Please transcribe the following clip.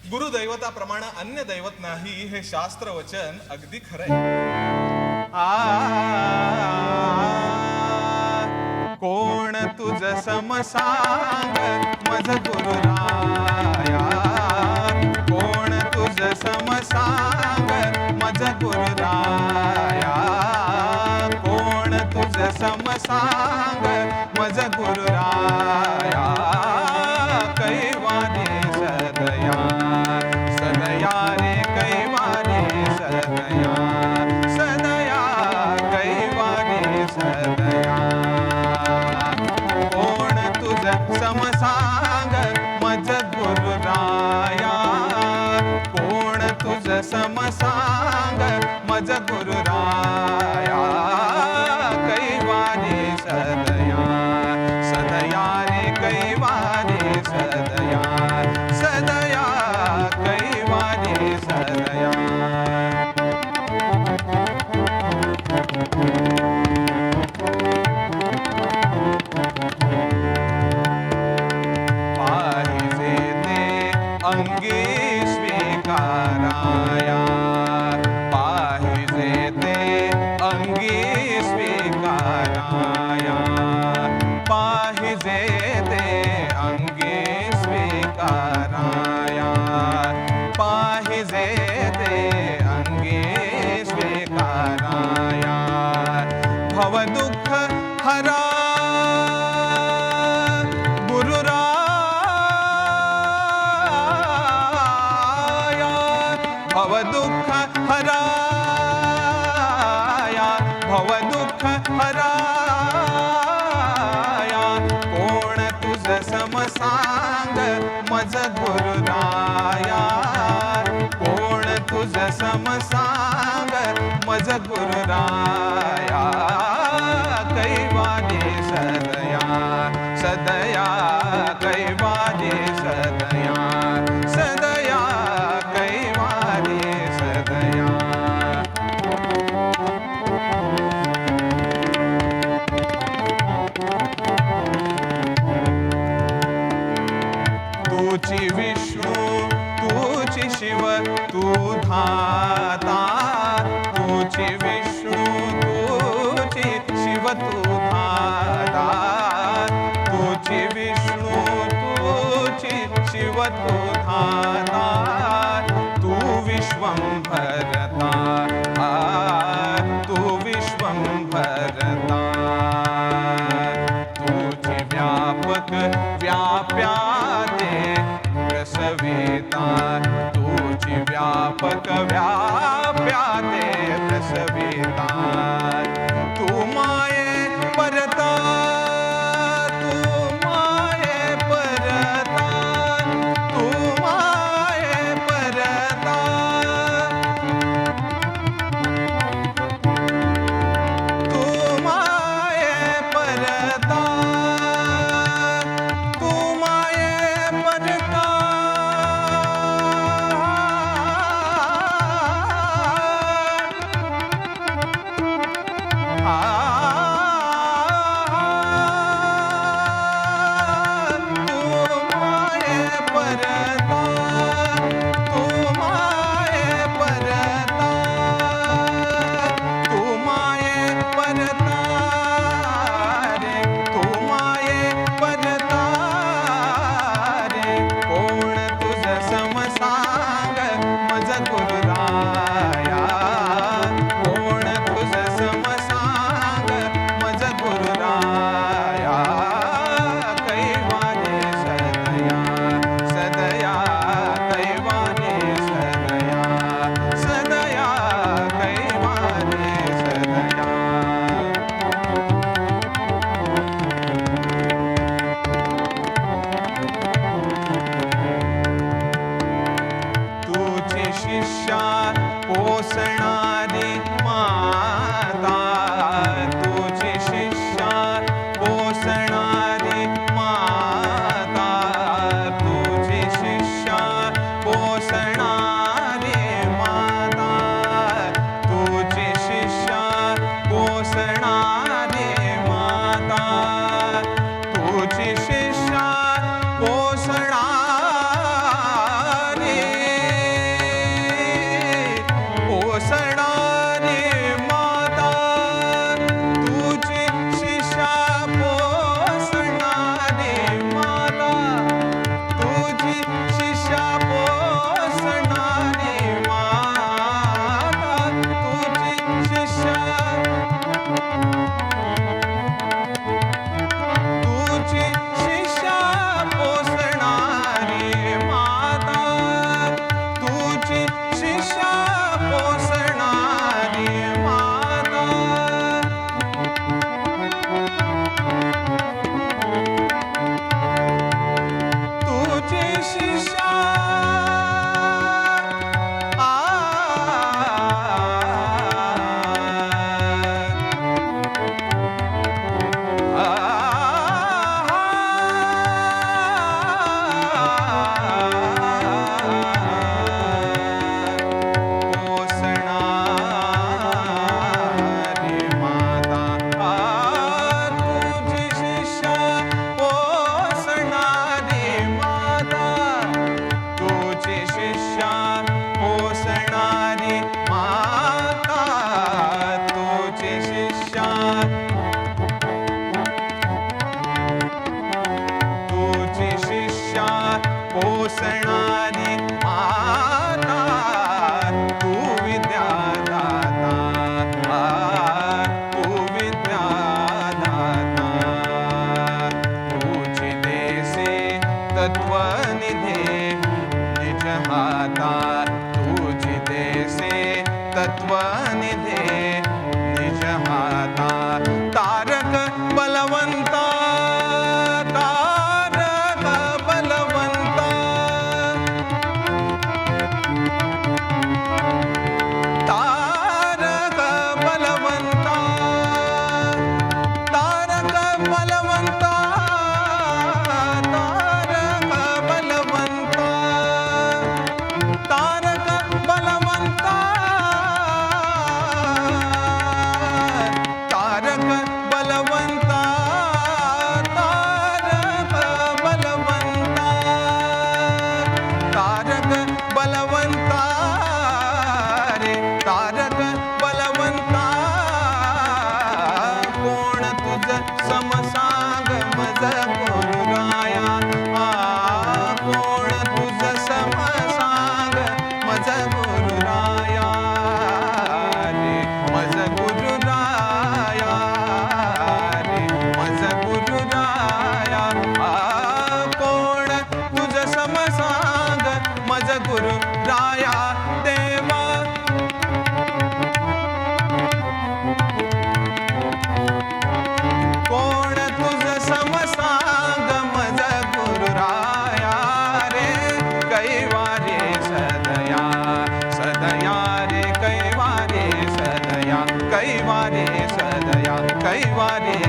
गुरुदैवताप्रमाणे अन्य दैवत नाही हे शास्त्र वचन अगदी खरंय. कोण तुझ समसांग मज गुरुराया, कोण तुझ समसांग मज गुरुराया, कोण तुझ समसांग मज गुरुराया. कैवारी सदया सदया रे कैवारी सदया सदया कैवारी सदया. कोण तुझ समसांग मज गुरुराया, कोण तुझ समसांग मज गुरुराया. कैवारी सदया सदया रे कैवारी सदया सदया कैवारी सदया. पाहिजे ते अंगी स्वीकाराया, पाहिजे ते अंगी स्वीकाराया, पाहिजे ते अंगी स्वीकाराया, पाहिजे ते अंगी स्वीकाराया. भवदुःख हरा गुरुराया, भवदुःख हराया, भवदुःख हराया. कोण तुझ समसांग मज गुरुराया, कोण तुझ समसांग मज गुरुराया. कैवारी सदया सदया कैवारी सदया सदया कैवारी सदया. तूची विष्णू तूची शिव तू धाता, तूची विष्णू तूची शिव तू धाता, तूची विष्णू तूची शिव तू धाता. तू विश्वंभरता तू विश्वंभरता. तुझे व्यापक व्याप्याते प्रसविता, तुझे व्यापक व्याप्याते प्रसविता. तू माये परता तू माये परता, तू माये परता. तू माये परता, तू माये परता. पोसणारे हाता तुझी देसे तत्वनिधे निज हाता तारक बलवंता तारक बलवंता तारक बलवंता तारक बलवंता तारक बलवंता तारक बलवंता तारक बलवंता रे तारक बलवंता कोण तुझ समसांग मज गुरुराया कोण तुझ समसांग मज गुरुराया रे मज गुरुराया रे मज गुरुराया कोण तुझ समसांग मज गुरुराया देवा कोण तुझ समसांग मज गुरुराया रे कैवारे सदया सदया रे कैवारे सदया कैवारे सदया कैवारे